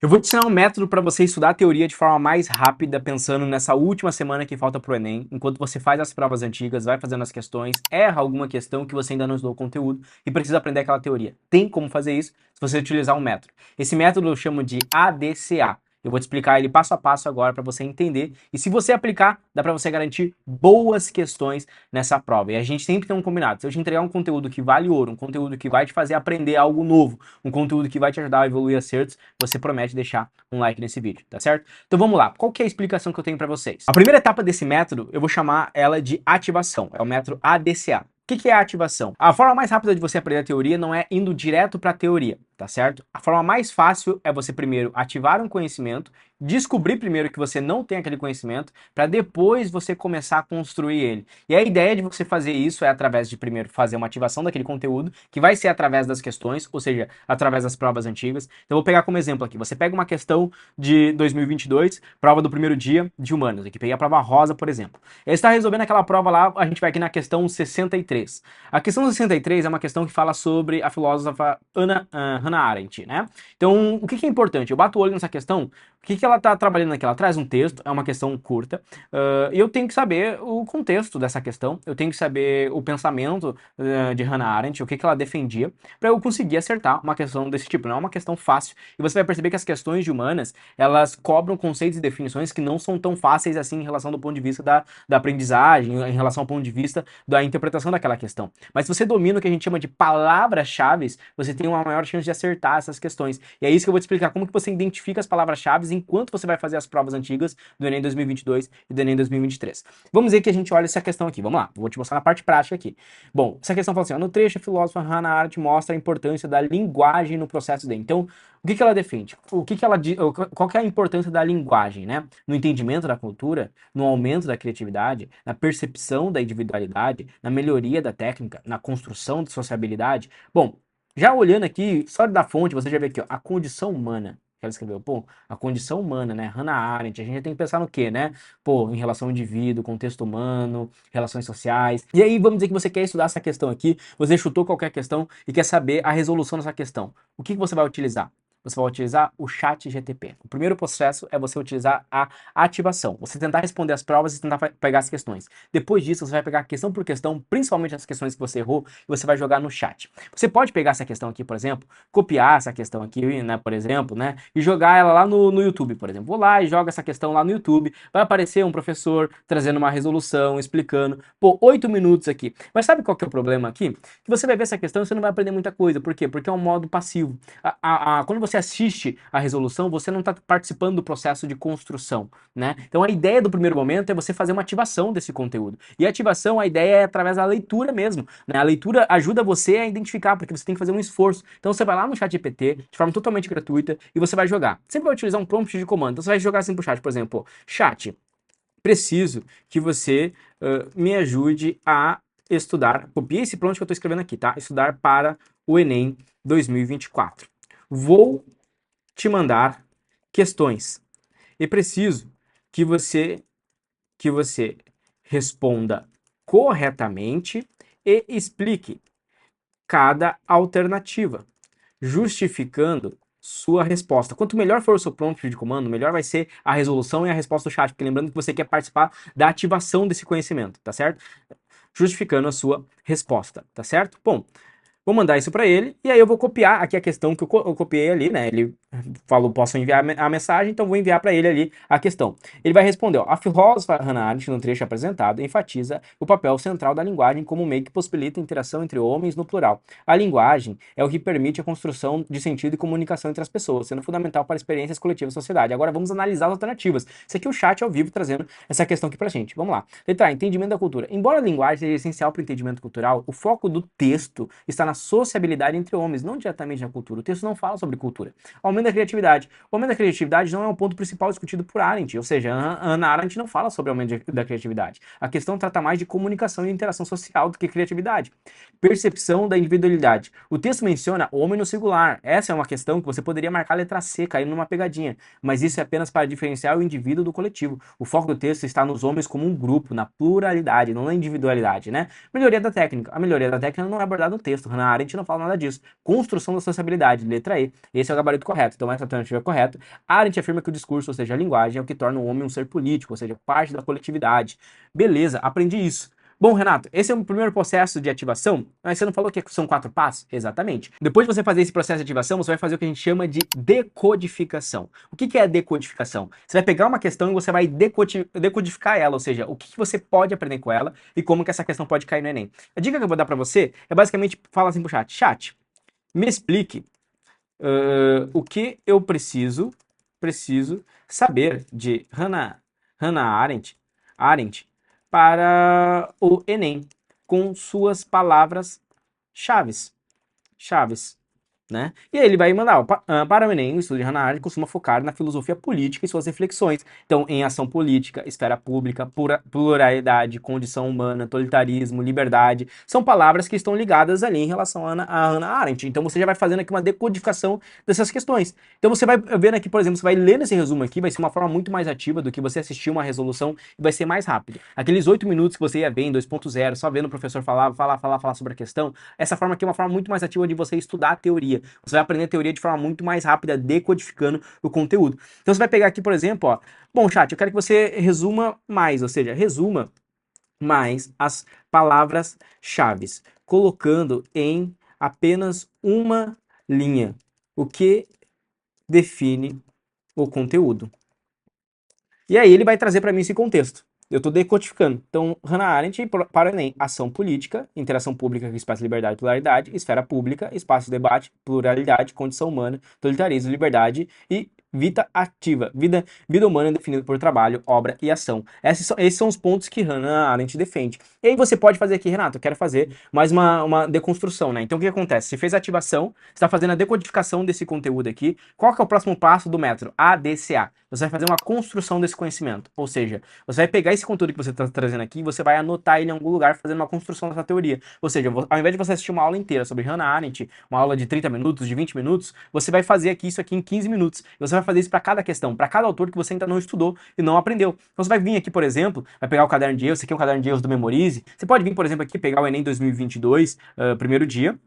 Eu vou te ensinar um método para você estudar a teoria de forma mais rápida, pensando nessa última semana que falta para o Enem, enquanto você faz as provas antigas, vai fazendo as questões, erra alguma questão que você ainda não estudou o conteúdo e precisa aprender aquela teoria. Tem como fazer isso se você utilizar um método. Esse método eu chamo de ADCA. Eu vou te explicar ele passo a passo agora para você entender. E se você aplicar, dá para você garantir boas questões nessa prova. E a gente sempre tem um combinado. Se eu te entregar um conteúdo que vale ouro, um conteúdo que vai te fazer aprender algo novo, um conteúdo que vai te ajudar a evoluir acertos, você promete deixar um like nesse vídeo, tá certo? Então vamos lá, qual que é a explicação que eu tenho para vocês? A primeira etapa desse método, eu vou chamar ela de ativação, é o método ADCA. O que é a ativação? A forma mais rápida de você aprender a teoria não é indo direto para a teoria, tá certo? A forma mais fácil é você primeiro ativar um conhecimento, descobrir primeiro que você não tem aquele conhecimento, para depois você começar a construir ele. E a ideia de você fazer isso é através de primeiro fazer uma ativação daquele conteúdo, que vai ser através das questões, ou seja, através das provas antigas. Então eu vou pegar como exemplo aqui, você pega uma questão de 2022, prova do primeiro dia de humanos, aqui peguei a prova rosa, por exemplo. Ele está resolvendo aquela prova lá, a gente vai aqui na questão 63. A questão 63 é uma questão que fala sobre a filósofa Hannah Arendt, né? Então, o que é importante? Eu bato o olho nessa questão, o que ela está trabalhando aqui? Ela traz um texto, é uma questão curta, e eu tenho que saber o contexto dessa questão, eu tenho que saber o pensamento de Hannah Arendt, o que ela defendia, para eu conseguir acertar uma questão desse tipo. Não é uma questão fácil, e você vai perceber que as questões de humanas, elas cobram conceitos e definições que não são tão fáceis assim em relação do ponto de vista da aprendizagem, em relação ao ponto de vista da interpretação daquela questão. Mas se você domina o que a gente chama de palavras-chave, você tem uma maior chance de acertar essas questões. E é isso que eu vou te explicar, como que você identifica as palavras-chave enquanto você vai fazer as provas antigas do Enem 2022 e do Enem 2023. Vamos ver que a gente olha essa questão aqui, vamos lá, vou te mostrar na parte prática aqui. Bom, essa questão fala assim, ó, no trecho a filósofa Hannah Arendt mostra a importância da linguagem no processo dele. Então, o que ela defende? Qual que é a importância da linguagem, né? No entendimento da cultura, no aumento da criatividade, na percepção da individualidade, na melhoria da técnica, na construção de sociabilidade. Bom, já olhando aqui, só da fonte, você já vê aqui, ó, a condição humana. Ela escreveu, pô, a condição humana, né? Hannah Arendt, a gente tem que pensar no quê, né? Pô, em relação ao indivíduo, contexto humano, relações sociais. E aí, vamos dizer que você quer estudar essa questão aqui, você chutou qualquer questão e quer saber a resolução dessa questão. O que você vai utilizar? Você vai utilizar o chat GTP. O primeiro processo é você utilizar a ativação. Você tentar responder as provas e tentar pegar as questões. Depois disso, você vai pegar questão por questão, principalmente as questões que você errou, e você vai jogar no chat. Você pode pegar essa questão aqui, por exemplo, copiar essa questão aqui, né, por exemplo, né, e jogar ela lá no YouTube, por exemplo. Vou lá e jogo essa questão lá no YouTube, vai aparecer um professor trazendo uma resolução, explicando, pô, 8 minutos aqui. Mas sabe qual que é o problema aqui? Que você vai ver essa questão e você não vai aprender muita coisa. Por quê? Porque é um modo passivo. Quando você assiste a resolução, você não está participando do processo de construção, né? Então a ideia do primeiro momento é você fazer uma ativação desse conteúdo. E a ativação, a ideia é através da leitura mesmo, né? A leitura ajuda você a identificar, porque você tem que fazer um esforço. Então você vai lá no chat GPT, de forma totalmente gratuita, e você vai jogar. Sempre vai utilizar um prompt de comando. Então você vai jogar assim pro chat, por exemplo, chat, preciso que você me ajude a estudar. Copiei esse prompt que eu estou escrevendo aqui, tá? Estudar para o Enem 2024. Vou te mandar questões e preciso que você responda corretamente e explique cada alternativa, justificando sua resposta. Quanto melhor for o seu prompt de comando, melhor vai ser a resolução e a resposta do chat, porque lembrando que você quer participar da ativação desse conhecimento, tá certo? Justificando a sua resposta, tá certo? Bom, vou mandar isso para ele e aí eu vou copiar aqui a questão que eu copiei ali, né? Ele falou, posso enviar a mensagem, então vou enviar para ele ali a questão. Ele vai responder, ó, a filósofa Hannah Arendt, no trecho apresentado, enfatiza o papel central da linguagem como meio que possibilita a interação entre homens no plural. A linguagem é o que permite a construção de sentido e comunicação entre as pessoas, sendo fundamental para experiências coletivas e sociedade. Agora vamos analisar as alternativas. Isso aqui é o chat ao vivo trazendo essa questão aqui pra gente. Vamos lá. Letra A, entendimento da cultura. Embora a linguagem seja essencial para o entendimento cultural, o foco do texto está na sociabilidade entre homens, não diretamente na cultura. O texto não fala sobre cultura. Aumento da criatividade. O aumento da criatividade não é um ponto principal discutido por Arendt, ou seja, Hannah Arendt não fala sobre o aumento da criatividade. A questão trata mais de comunicação e interação social do que criatividade. Percepção da individualidade. O texto menciona o homem no singular. Essa é uma questão que você poderia marcar a letra C, caindo numa pegadinha, mas isso é apenas para diferenciar o indivíduo do coletivo. O foco do texto está nos homens como um grupo, na pluralidade, não na individualidade, né? Melhoria da técnica. A melhoria da técnica não é abordada no texto. Hannah Arendt não fala nada disso. Construção da sociabilidade, letra E. Esse é o gabarito correto. correto. Então, essa alternativa é correta. Arendt afirma que o discurso, ou seja, a linguagem, é o que torna o homem um ser político, ou seja, parte da coletividade. Beleza, aprendi isso. Bom, Renato, esse é o primeiro processo de ativação, mas você não falou que são 4 passos? Exatamente. Depois de você fazer esse processo de ativação, você vai fazer o que a gente chama de decodificação. O que é a decodificação? Você vai pegar uma questão e você vai decodificar ela, ou seja, o que você pode aprender com ela e como que essa questão pode cair no Enem. A dica que eu vou dar para você é basicamente, fala assim pro chat, chat, me explique o que eu preciso saber de Hannah Arendt para o Enem, com suas palavras-chaves. Né? E aí ele vai mandar, para o Enem, o estudo de Hannah Arendt costuma focar na filosofia política e suas reflexões. Então, em ação política, esfera pública, pluralidade, condição humana, totalitarismo, liberdade, são palavras que estão ligadas ali em relação a Hannah Arendt. Então, você já vai fazendo aqui uma decodificação dessas questões. Então, você vai vendo aqui, por exemplo, você vai lendo esse resumo aqui, vai ser uma forma muito mais ativa do que você assistir uma resolução e vai ser mais rápido. Aqueles 8 minutos que você ia ver em 2.0, só vendo o professor falar sobre a questão, essa forma aqui é uma forma muito mais ativa de você estudar a teoria. Você vai aprender a teoria de forma muito mais rápida, decodificando o conteúdo. Então você vai pegar aqui, por exemplo, ó, bom, chat, eu quero que você resuma mais, ou seja, resuma mais as palavras-chave, colocando em apenas uma linha, o que define o conteúdo. E aí ele vai trazer para mim esse contexto. Eu estou decodificando. Então, Hannah Arendt, para o Enem, ação política, interação pública com espaço de liberdade e pluralidade, esfera pública, espaço de debate, pluralidade, condição humana, totalitarismo, liberdade e vida ativa. Vida humana definida por trabalho, obra e ação. Esses são os pontos que Hannah Arendt defende. E aí você pode fazer aqui, Renato, eu quero fazer mais uma deconstrução, né? Então o que acontece? Você fez a ativação, você está fazendo a decodificação desse conteúdo aqui. Qual que é o próximo passo do método? ADCA. Você vai fazer uma construção desse conhecimento. Ou seja, você vai pegar esse conteúdo que você está trazendo aqui e você vai anotar ele em algum lugar fazendo uma construção dessa teoria. Ou seja, ao invés de você assistir uma aula inteira sobre Hannah Arendt, uma aula de 30 minutos, de 20 minutos, você vai fazer isso aqui em 15 minutos. E você vai fazer isso para cada questão, para cada autor que você ainda não estudou e não aprendeu. Então você vai vir aqui, por exemplo, vai pegar o caderno de erros, esse aqui é um caderno de erros do Memorize. Você pode vir, por exemplo, aqui pegar o Enem 2022, primeiro dia.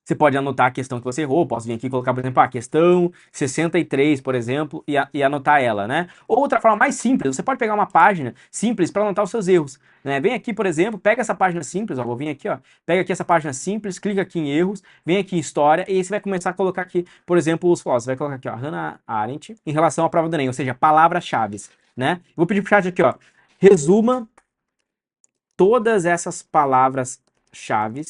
Você pode anotar a questão que você errou, posso vir aqui e colocar, por exemplo, a questão 63, por exemplo, e anotar ela, né? Ou outra forma mais simples, você pode pegar uma página simples para anotar os seus erros, né? Vem aqui, por exemplo, pega essa página simples, ó, vou vir aqui, ó, pega aqui essa página simples, clica aqui em erros, vem aqui em história, e aí você vai começar a colocar aqui, por exemplo, os filósofos, você vai colocar aqui, ó, Hannah Arendt, em relação à prova do Enem, ou seja, palavras-chave, né? Vou pedir pro chat aqui, ó, resuma todas essas palavras-chave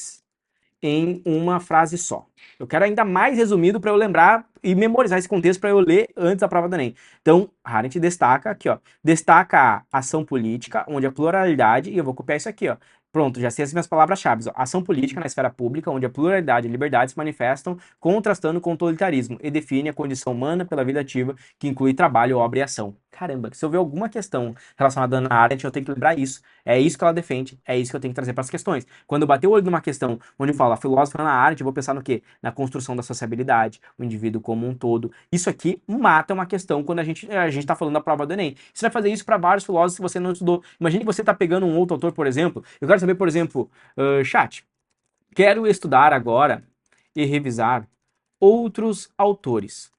em uma frase só. Eu quero ainda mais resumido para eu lembrar e memorizar esse contexto para eu ler antes da prova do Enem. Então, Arendt destaca aqui, ó, destaca a ação política, onde a pluralidade, e eu vou copiar isso aqui, ó. Pronto, já sei as minhas palavras-chave. Ação política na esfera pública, onde a pluralidade e a liberdade se manifestam, contrastando com o totalitarismo, e define a condição humana pela vida ativa, que inclui trabalho, obra e ação. Caramba, se eu ver alguma questão relacionada a Hannah Arendt, eu tenho que lembrar isso. É isso que ela defende, é isso que eu tenho que trazer para as questões. Quando eu bater o olho numa questão onde eu falo a filósofa Hannah Arendt, eu vou pensar no quê? Na construção da sociabilidade, o indivíduo como um todo. Isso aqui mata uma questão quando a gente está falando da prova do Enem. Você vai fazer isso para vários filósofos que você não estudou. Imagine que você está pegando um outro autor, por exemplo. Eu quero saber, por exemplo, chat, quero estudar agora e revisar outros autores.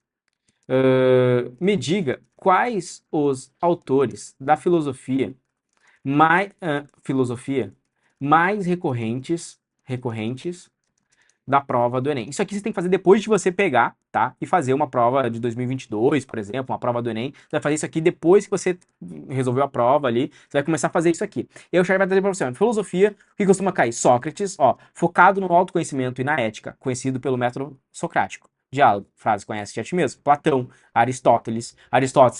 Me diga quais os autores da filosofia mais recorrentes da prova do Enem. Isso aqui você tem que fazer depois de você pegar, tá? E fazer uma prova de 2022, por exemplo, uma prova do Enem. Você vai fazer isso aqui depois que você resolveu a prova ali. Você vai começar a fazer isso aqui. E aí o chat vai trazer para você, filosofia, o que costuma cair? Sócrates, ó, focado no autoconhecimento e na ética, conhecido pelo método socrático. Diálogo, frase, conhece a ti mesmo. Platão, Aristóteles,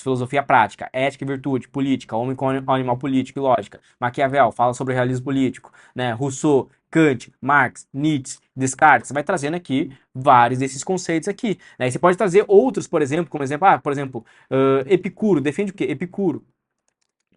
filosofia prática, ética e virtude, política, homem com animal político e lógica. Maquiavel, fala sobre realismo político, né? Rousseau, Kant, Marx, Nietzsche, Descartes, você vai trazendo aqui vários desses conceitos aqui, né? E você pode trazer outros, por exemplo, Epicuro, defende o quê? Epicuro.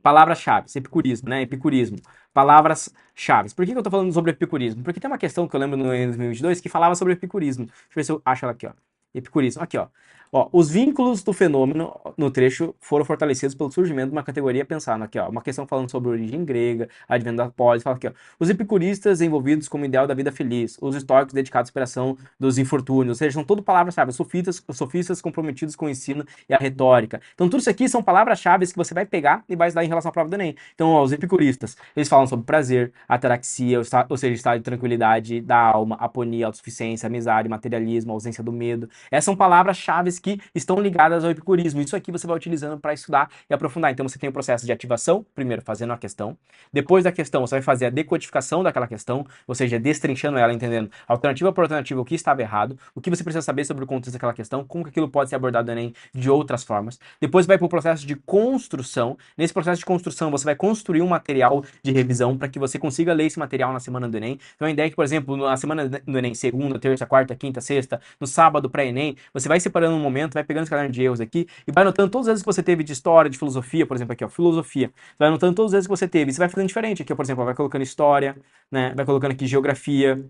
Palavras-chave, epicurismo, né? Epicurismo. Palavras-chave. Por que eu tô falando sobre epicurismo? Porque tem uma questão que eu lembro no ano 2022 que falava sobre epicurismo. Deixa eu ver se eu acho ela aqui, ó. Epicurismo. Aqui, ó. Ó, os vínculos do fenômeno no trecho foram fortalecidos pelo surgimento de uma categoria pensada aqui, ó, uma questão falando sobre a origem grega, advento da polis, fala aqui, ó, os epicuristas envolvidos como ideal da vida feliz, os estoicos dedicados à superação dos infortúnios, ou seja, são tudo palavras-chave, os sofistas comprometidos com o ensino e a retórica. Então tudo isso aqui são palavras-chave que você vai pegar e vai estudar em relação à prova do Enem. Então, ó, os epicuristas, eles falam sobre prazer, ataraxia, ou seja, estado de tranquilidade da alma, aponia, autossuficiência, amizade, materialismo, ausência do medo. Essas são palavras-chave que estão ligadas ao epicurismo. Isso aqui você vai utilizando para estudar e aprofundar. Então você tem o processo de ativação, primeiro fazendo a questão. Depois da questão, você vai fazer a decodificação daquela questão, ou seja, destrinchando ela, entendendo alternativa por alternativa o que estava errado, o que você precisa saber sobre o contexto daquela questão, como que aquilo pode ser abordado no Enem de outras formas. Depois vai para o processo de construção. Nesse processo de construção, você vai construir um material de revisão para que você consiga ler esse material na semana do Enem. Então a ideia é que, por exemplo, na semana do Enem, segunda, terça, quarta, quinta, sexta, no sábado pré-Enem, você vai separando um momento, vai pegando esse caderno de erros aqui e vai anotando todas as vezes que você teve de história, de filosofia, por exemplo, aqui, ó, filosofia. Vai anotando todas as vezes que você teve. E você vai fazendo diferente aqui, ó, por exemplo, vai colocando história, né? Vai colocando aqui geografia.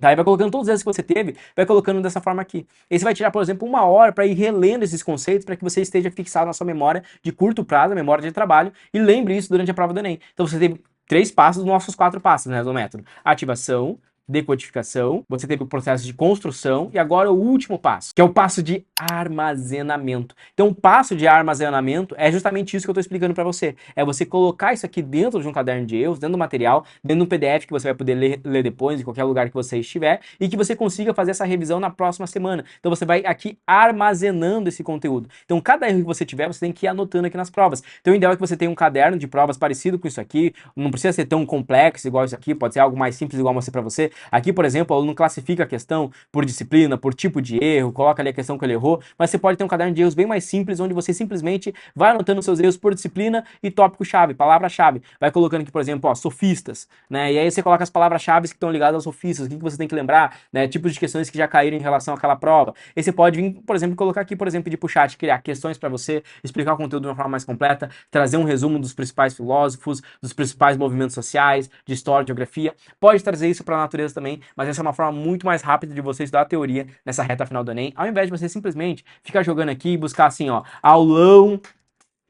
Aí vai colocando todas as vezes que você teve, vai colocando dessa forma aqui. E você vai tirar, por exemplo, 1 hora para ir relendo esses conceitos para que você esteja fixado na sua memória de curto prazo, memória de trabalho, e lembre isso durante a prova do Enem. Então você teve 3 passos dos nossos 4 passos, né, do método. Ativação, decodificação, você teve o processo de construção e agora o último passo, que é o passo de armazenamento. Então, o passo de armazenamento é justamente isso que eu estou explicando para você. É você colocar isso aqui dentro de um caderno de erros, dentro do material, dentro de um PDF que você vai poder ler depois, em qualquer lugar que você estiver, e que você consiga fazer essa revisão na próxima semana. Então, você vai aqui armazenando esse conteúdo. Então, cada erro que você tiver, você tem que ir anotando aqui nas provas. Então, o ideal é que você tenha um caderno de provas parecido com isso aqui, não precisa ser tão complexo igual isso aqui, pode ser algo mais simples igual eu mostrei para você. Aqui, por exemplo, o aluno classifica a questão por disciplina, por tipo de erro, coloca ali a questão que ele errou, mas você pode ter um caderno de erros bem mais simples, onde você simplesmente vai anotando seus erros por disciplina e tópico-chave, palavra-chave. Vai colocando aqui, por exemplo, ó, sofistas, né? E aí você coloca as palavras-chave que estão ligadas aos sofistas, o que você tem que lembrar, né? Tipos de questões que já caíram em relação àquela prova. E você pode vir, por exemplo, colocar aqui, por exemplo, pedir pro chat, criar questões para você, explicar o conteúdo de uma forma mais completa, trazer um resumo dos principais filósofos, dos principais movimentos sociais, de história, de geografia. Pode trazer isso para a natureza também, mas essa é uma forma muito mais rápida de você estudar a teoria nessa reta final do Enem, ao invés de você simplesmente ficar jogando aqui e buscar assim, ó, aulão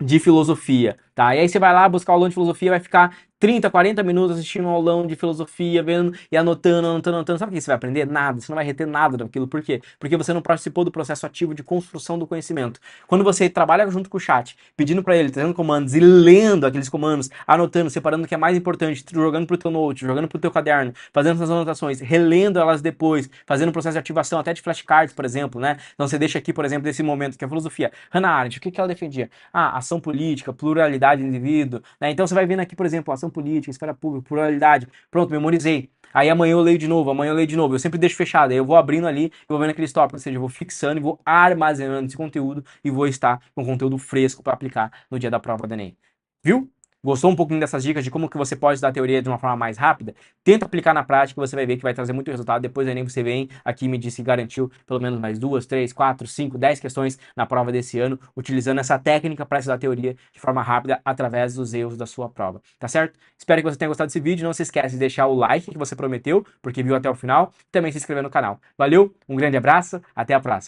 de filosofia, tá? E aí você vai lá buscar o aulão de filosofia, vai ficar 30, 40 minutos assistindo um aulão de filosofia, vendo e anotando. Sabe o que você vai aprender? Nada, você não vai reter nada daquilo. Por quê? Porque você não participou do processo ativo de construção do conhecimento. Quando você trabalha junto com o chat, pedindo para ele, trazendo comandos e lendo aqueles comandos, anotando, separando o que é mais importante, jogando pro teu note, jogando pro teu caderno, fazendo essas anotações, relendo elas depois, fazendo um processo de ativação até de flashcards, por exemplo, né? Então você deixa aqui, por exemplo, desse momento que é a filosofia. Hannah Arendt, o que ela defendia? Ah, ação política, pluralidade do indivíduo, né? Então você vai vendo aqui, por exemplo, ação política, esfera pública, pluralidade. Pronto, memorizei. Aí amanhã eu leio de novo, amanhã eu leio de novo. Eu sempre deixo fechado. Aí eu vou abrindo ali e vou vendo aqueles tópicos. Ou seja, eu vou fixando e vou armazenando esse conteúdo e vou estar com conteúdo fresco para aplicar no dia da prova do Enem. Viu? Gostou um pouquinho dessas dicas de como que você pode estudar a teoria de uma forma mais rápida? Tenta aplicar na prática, você vai ver que vai trazer muito resultado. Depois do Enem você vem aqui e me disse que garantiu pelo menos mais 2, 3, 4, 5, 10 questões na prova desse ano, utilizando essa técnica para estudar a teoria de forma rápida através dos erros da sua prova. Tá certo? Espero que você tenha gostado desse vídeo. Não se esquece de deixar o like que você prometeu, porque viu até o final, e também se inscrever no canal. Valeu, um grande abraço, até a próxima.